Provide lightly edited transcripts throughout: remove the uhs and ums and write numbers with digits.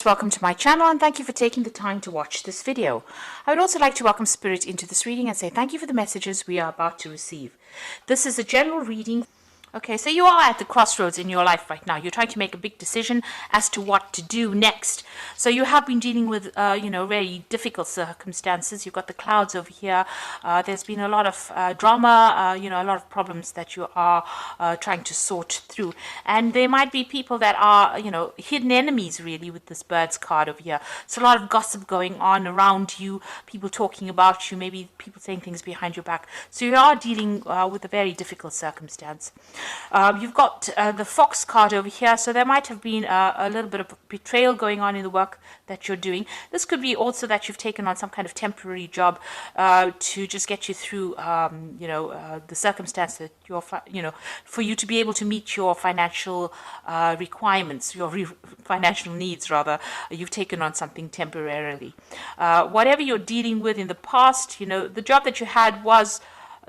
Welcome to my channel and thank you for taking the time to watch this video. I would also like to welcome Spirit into this reading and say thank you for the messages we are about to receive. This is a general reading. Okay, so you are at the crossroads in your life right now. You're trying to make a big decision as to what to do next. So you have been dealing with, very difficult circumstances. You've got the clouds over here. There's been a lot of drama, a lot of problems that you are trying to sort through. And there might be people that are, hidden enemies really with this Birds card over here. So a lot of gossip going on around you, people talking about you, maybe people saying things behind your back. So you are dealing with a very difficult circumstance. You've got the Fox card over here, so there might have been a little bit of betrayal going on in the work that you're doing. This could be also that you've taken on some kind of temporary job to just get you through, the circumstance that you're, for you to be able to meet your financial requirements, your financial needs rather. You've taken on something temporarily. Whatever you're dealing with in the past, the job that you had was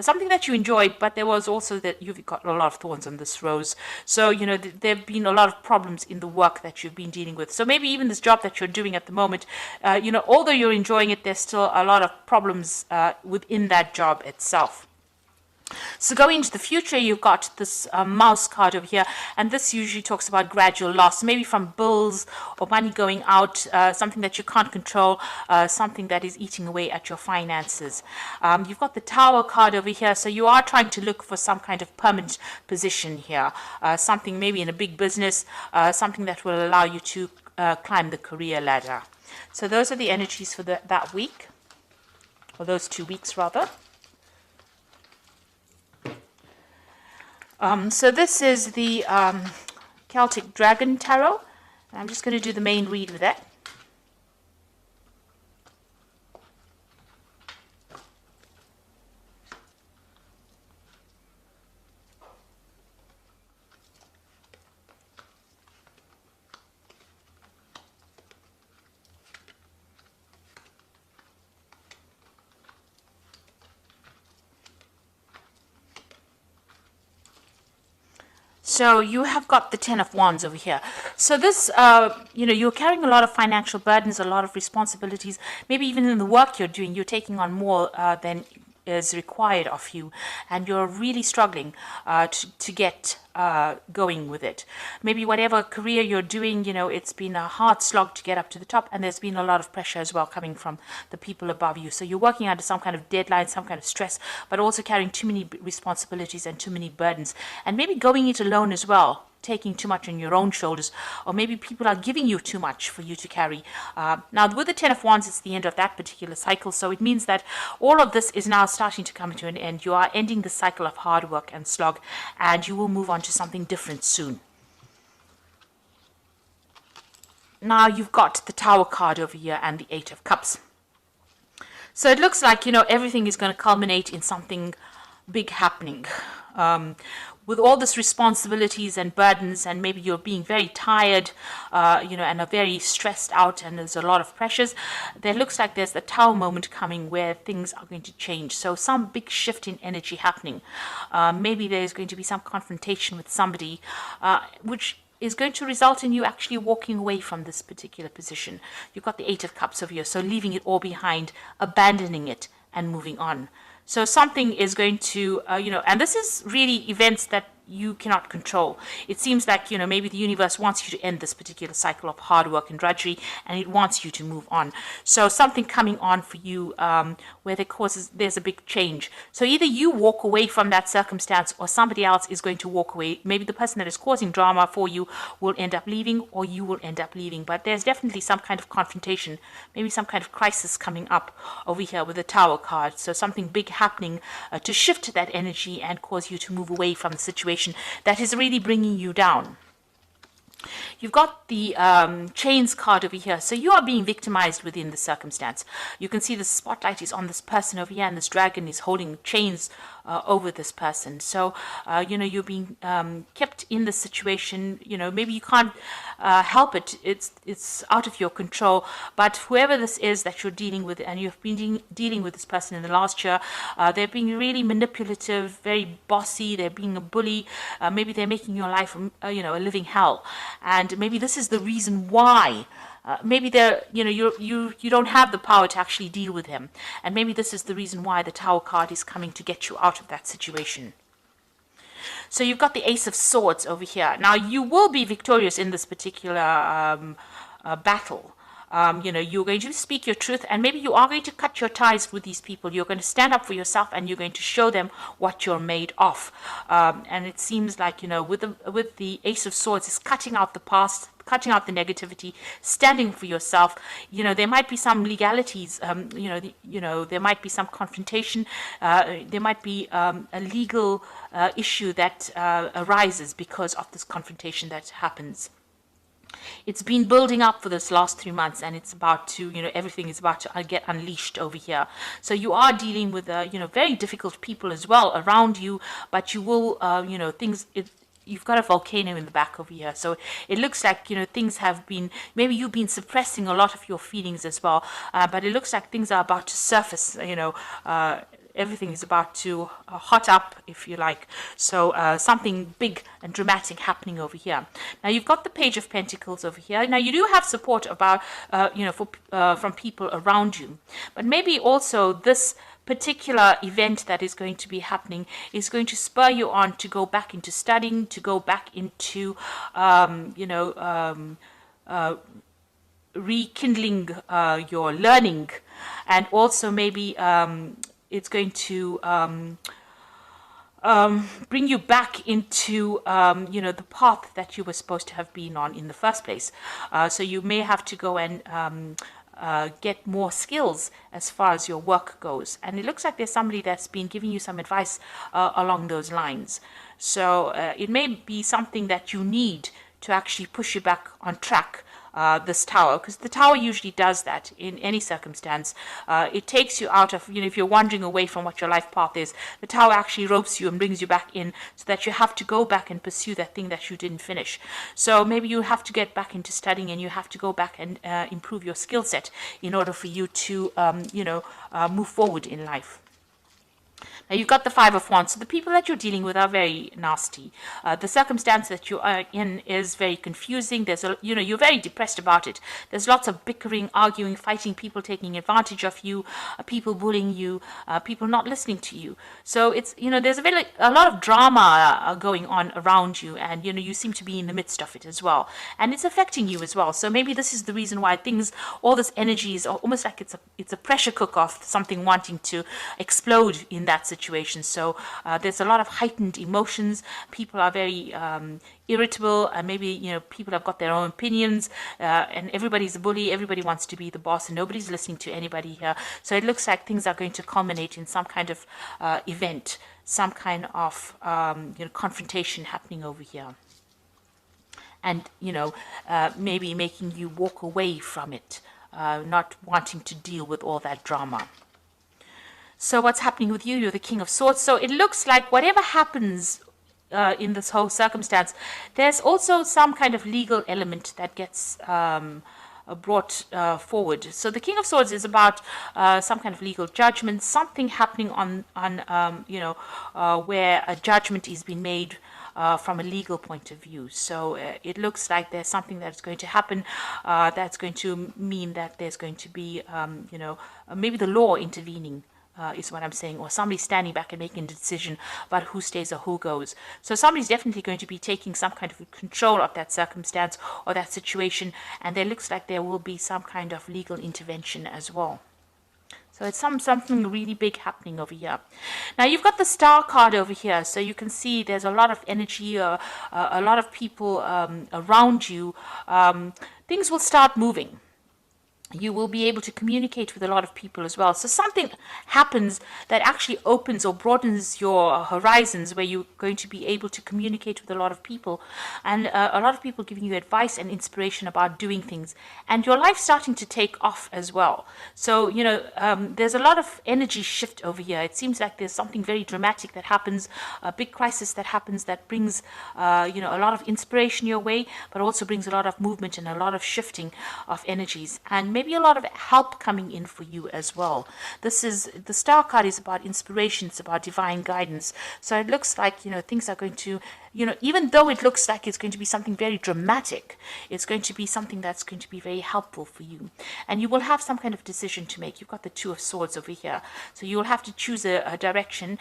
something that you enjoyed, but there was also that you've got a lot of thorns on this rose. So, there have been a lot of problems in the work that you've been dealing with. So maybe even this job that you're doing at the moment, although you're enjoying it, there's still a lot of problems within that job itself. So going into the future, you've got this mouse card over here, and this usually talks about gradual loss, maybe from bills or money going out, something that you can't control, something that is eating away at your finances. You've got the Tower card over here, so you are trying to look for some kind of permanent position here, something maybe in a big business, something that will allow you to climb the career ladder. So those are the energies for that week, or those 2 weeks rather. So this is the Celtic Dragon Tarot. I'm just going to do the main read with that. So you have got the Ten of Wands over here. So this, you're carrying a lot of financial burdens, a lot of responsibilities. Maybe even in the work you're doing, you're taking on more than is required of you, and you're really struggling to get going with it. Maybe whatever career you're doing, it's been a hard slog to get up to the top, and there's been a lot of pressure as well coming from the people above you. So you're working under some kind of deadline, some kind of stress, but also carrying too many responsibilities and too many burdens, and maybe going it alone as well, taking too much on your own shoulders, or maybe people are giving you too much for you to carry. Now with the Ten of Wands, it's the end of that particular cycle, so it means that all of this is now starting to come to an end. You are ending the cycle of hard work and slog, and you will move on to something different soon. Now you've got the Tower card over here and the Eight of Cups. So it looks like, everything is going to culminate in something big happening. With all this responsibilities and burdens, and maybe you're being very tired, and are very stressed out, and there's a lot of pressures, there looks like there's the Tower moment coming where things are going to change. So some big shift in energy happening. Maybe there's going to be some confrontation with somebody, which is going to result in you actually walking away from this particular position. You've got the Eight of Cups over here, so leaving it all behind, abandoning it, and moving on. So something is going to, and this is really events that you cannot control. It seems like, maybe the universe wants you to end this particular cycle of hard work and drudgery, and it wants you to move on. So something coming on for you where there's a big change. So either you walk away from that circumstance, or somebody else is going to walk away. Maybe the person that is causing drama for you will end up leaving, or you will end up leaving. But there's definitely some kind of confrontation, maybe some kind of crisis coming up over here with the Tower card. So something big happening to shift that energy and cause you to move away from the situation that is really bringing you down. You've got the Chains card over here. So you are being victimized within the circumstance. You can see the spotlight is on this person over here, and this dragon is holding chains over this person. So, you're being kept in the situation. Maybe you can't help it. It's out of your control. But whoever this is that you're dealing with, and you've been dealing with this person in the last year, they're being really manipulative, very bossy. They're being a bully. Maybe they're making your life, a living hell. And maybe this is the reason why maybe they're, you don't have the power to actually deal with him, and maybe this is the reason why the Tower card is coming to get you out of that situation. So you've got the Ace of Swords over here. Now you will be victorious in this particular battle. You're going to speak your truth, and maybe you are going to cut your ties with these people. You're going to stand up for yourself, and you're going to show them what you're made of. And it seems like, with the Ace of Swords, is cutting out the past, cutting out the negativity, standing for yourself. There might be some legalities. There might be some confrontation. There might be a legal issue that arises because of this confrontation that happens. It's been building up for this last 3 months, and it's about to, everything is about to get unleashed over here. So you are dealing with, very difficult people as well around you, but you will, you've got a volcano in the back over here. So it looks like, things have been, maybe you've been suppressing a lot of your feelings as well, but it looks like things are about to surface, everything is about to hot up, if you like. So something big and dramatic happening over here. Now you've got the Page of Pentacles over here. Now you do have support about, from people around you, but maybe also this particular event that is going to be happening is going to spur you on to go back into studying, to go back into, rekindling your learning, and also maybe it's going to bring you back into, the path that you were supposed to have been on in the first place. So you may have to go and get more skills as far as your work goes. And it looks like there's somebody that's been giving you some advice along those lines. So it may be something that you need to actually push you back on track. This Tower, because the Tower usually does that in any circumstance. It takes you out of, if you're wandering away from what your life path is, the Tower actually ropes you and brings you back in, so that you have to go back and pursue that thing that you didn't finish. So maybe you have to get back into studying, and you have to go back and improve your skill set in order for you to, move forward in life. Now you've got the Five of Wands. So the people that you're dealing with are very nasty. The circumstance that you are in is very confusing. There's you're very depressed about it. There's lots of bickering, arguing, fighting, people taking advantage of you, people bullying you, people not listening to you. So it's, there's a lot of drama going on around you, and you seem to be in the midst of it as well, and it's affecting you as well. So maybe this is the reason why all this energy is almost like it's a pressure cooker of something wanting to explode in that situation. So there's a lot of heightened emotions. People are very irritable, and maybe people have got their own opinions, and everybody's a bully. Everybody wants to be the boss, and nobody's listening to anybody here. So it looks like things are going to culminate in some kind of event, some kind of confrontation happening over here, and maybe making you walk away from it, not wanting to deal with all that drama. So what's happening with you? You're the King of Swords. So it looks like whatever happens in this whole circumstance, there's also some kind of legal element that gets brought forward. So the King of Swords is about some kind of legal judgment, something happening on where a judgment is being made from a legal point of view. So it looks like there's something that's going to happen that's going to mean that there's going to be, maybe the law intervening. Is what I'm saying, or somebody standing back and making a decision about who stays or who goes. So somebody's definitely going to be taking some kind of control of that circumstance or that situation, and there looks like there will be some kind of legal intervention as well. So it's something really big happening over here. Now you've got the Star card over here, so you can see there's a lot of energy, a lot of people around you. Things will start moving. You will be able to communicate with a lot of people as well. So something happens that actually opens or broadens your horizons, where you're going to be able to communicate with a lot of people, and a lot of people giving you advice and inspiration about doing things, and your life starting to take off as well. So, there's a lot of energy shift over here. It seems like there's something very dramatic that happens, a big crisis that happens that brings, a lot of inspiration your way, but also brings a lot of movement and a lot of shifting of energies. And maybe maybe a lot of help coming in for you as well. This is, the Star card is about inspiration, it's about divine guidance. So it looks like, you know, things are going to, you know, even though it looks like it's going to be something very dramatic, it's going to be something that's going to be very helpful for you. And you will have some kind of decision to make. You've got the Two of Swords over here. So you will have to choose a direction.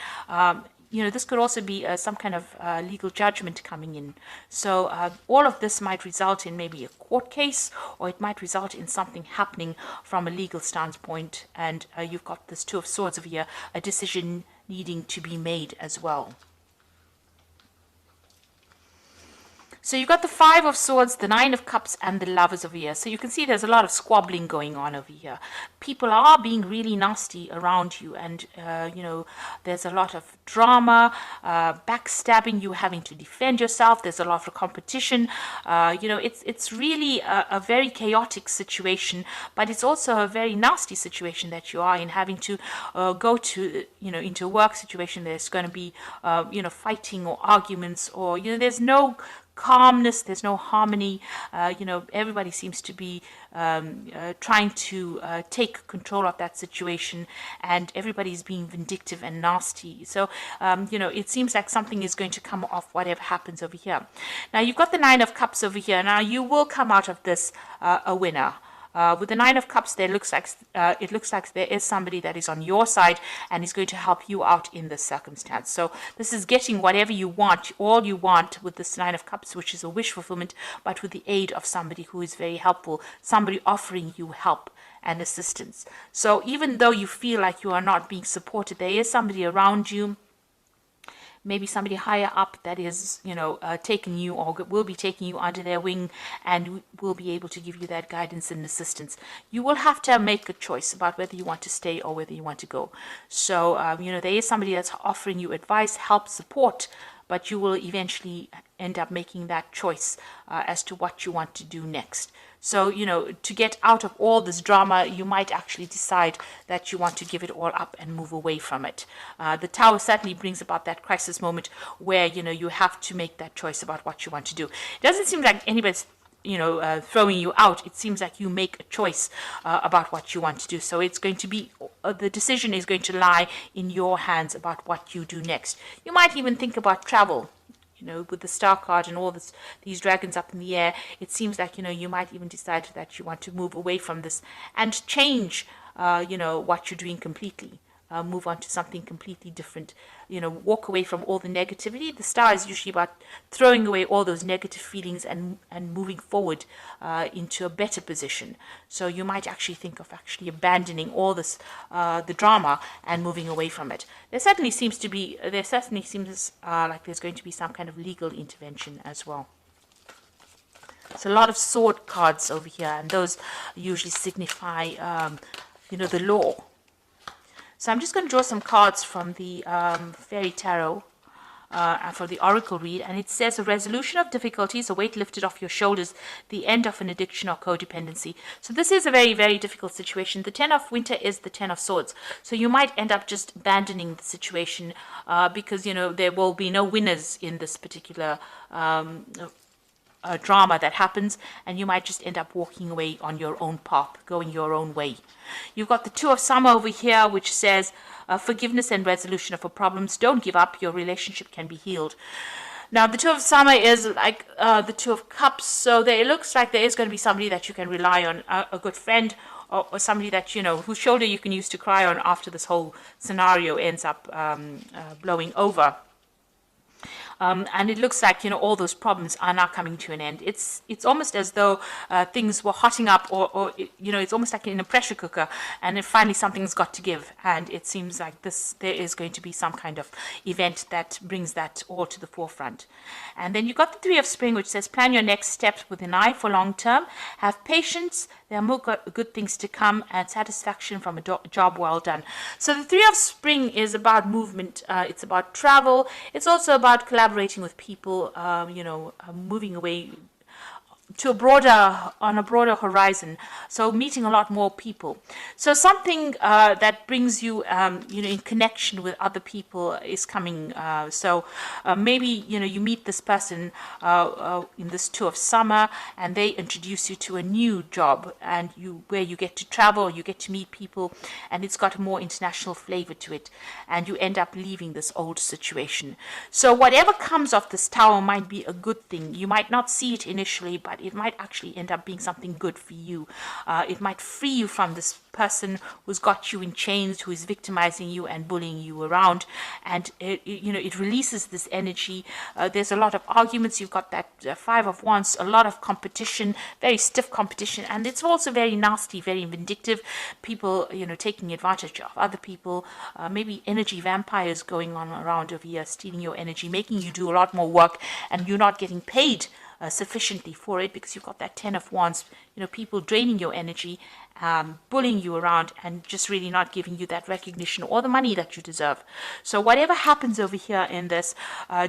You know, this could also be some kind of legal judgment coming in. So all of this might result in maybe a court case, or it might result in something happening from a legal standpoint. And you've got this Two of Swords over here, a decision needing to be made as well. So you've got the Five of Swords, the Nine of Cups, and the Lovers over here. So you can see there's a lot of squabbling going on over here. People are being really nasty around you, and you know, there's a lot of drama, backstabbing, you having to defend yourself. There's a lot of competition. You know, it's really a very chaotic situation, but it's also a very nasty situation that you are in, having to go to, you know, into a work situation. There's going to be, you know, fighting or arguments, or, you know, there's no calmness, there's no harmony. You know, everybody seems to be trying to take control of that situation, and everybody's being vindictive and nasty. So you know, it seems like something is going to come off whatever happens over here. Now you've got the Nine of Cups over here. Now you will come out of this a winner. With the Nine of Cups, it looks like there is somebody that is on your side and is going to help you out in this circumstance. So this is getting whatever you want, all you want, with this Nine of Cups, which is a wish fulfillment, but with the aid of somebody who is very helpful, somebody offering you help and assistance. So even though you feel like you are not being supported, there is somebody around you, maybe somebody higher up, that is, you know, taking you, or will be taking you under their wing, and will be able to give you that guidance and assistance. You will have to make a choice about whether you want to stay or whether you want to go. So, you know, there is somebody that's offering you advice, help, support, but you will eventually end up making that choice as to what you want to do next. So, you know, to get out of all this drama, you might actually decide that you want to give it all up and move away from it. The Tower certainly brings about that crisis moment where, you know, you have to make that choice about what you want to do. It doesn't seem like anybody's, you know, throwing you out. It seems like you make a choice about what you want to do. So it's going to be, the decision is going to lie in your hands about what you do next. You might even think about travel. You know, with the Star card and all these dragons up in the air, it seems like, you know, you might even decide that you want to move away from this and change, you know, what you're doing completely. Move on to something completely different. You know, walk away from all the negativity. The Star is usually about throwing away all those negative feelings and moving forward into a better position. So you might actually think of actually abandoning all this, the drama, and moving away from it. There certainly seems like there's going to be some kind of legal intervention as well. So a lot of sword cards over here, and those usually signify, you know, the law. So I'm just going to draw some cards from the Fairy Tarot for the Oracle read, and it says a resolution of difficulties, a weight lifted off your shoulders, the end of an addiction or codependency. So this is a very, very difficult situation. The Ten of Winter is the Ten of Swords. So you might end up just abandoning the situation because, you know, there will be no winners in this particular drama that happens, and you might just end up walking away on your own path, going your own way. You've got the Two of Summer over here, which says forgiveness and resolution of problems. Don't give up. Your relationship can be healed. Now, the Two of Summer is like the Two of Cups, so it looks like there is going to be somebody that you can rely on, a good friend, or somebody that, you know, whose shoulder you can use to cry on after this whole scenario ends up blowing over. And it looks like, you know, all those problems are now coming to an end. It's almost as though things were hotting up, or you know, it's almost like in a pressure cooker, and then finally something's got to give. And it seems like there is going to be some kind of event that brings that all to the forefront. And then you've got the Three of Spring, which says plan your next steps with an eye for long term. Have patience. There are more good things to come, and satisfaction from a job well done. So the Three of Spring is about movement. It's about travel. It's also about collaborating with people, you know, moving away, to a broader, on a broader horizon, so meeting a lot more people. So something that brings you you know, in connection with other people is coming. So maybe, you know, you meet this person in this tour of summer, and they introduce you to a new job, and where you get to travel, you get to meet people, and it's got a more international flavor to it, and you end up leaving this old situation. So whatever comes of this tower might be a good thing. You might not see it initially, but it might actually end up being something good for you. It might free you from this person who's got you in chains, who is victimizing you and bullying you around, and you know, it releases this energy. There's a lot of arguments. You've got that Five of Wands, a lot of competition, very stiff competition, and it's also very nasty, very vindictive. People, you know, taking advantage of other people, maybe energy vampires going on around over here, stealing your energy, making you do a lot more work, and you're not getting paid sufficiently for it, because you've got that Ten of Wands, you know, people draining your energy, bullying you around, and just really not giving you that recognition or the money that you deserve. So whatever happens over here in this,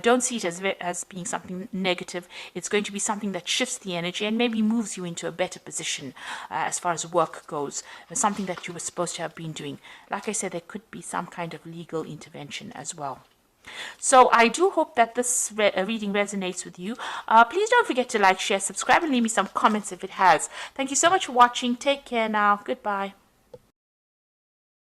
don't see it as being something negative. It's going to be something that shifts the energy and maybe moves you into a better position as far as work goes, something that you were supposed to have been doing. Like I said, there could be some kind of legal intervention as well. So I do hope that this reading resonates with you. Please don't forget to like, share, subscribe, and leave me some comments if it has. Thank you so much for watching. Take care now. Goodbye.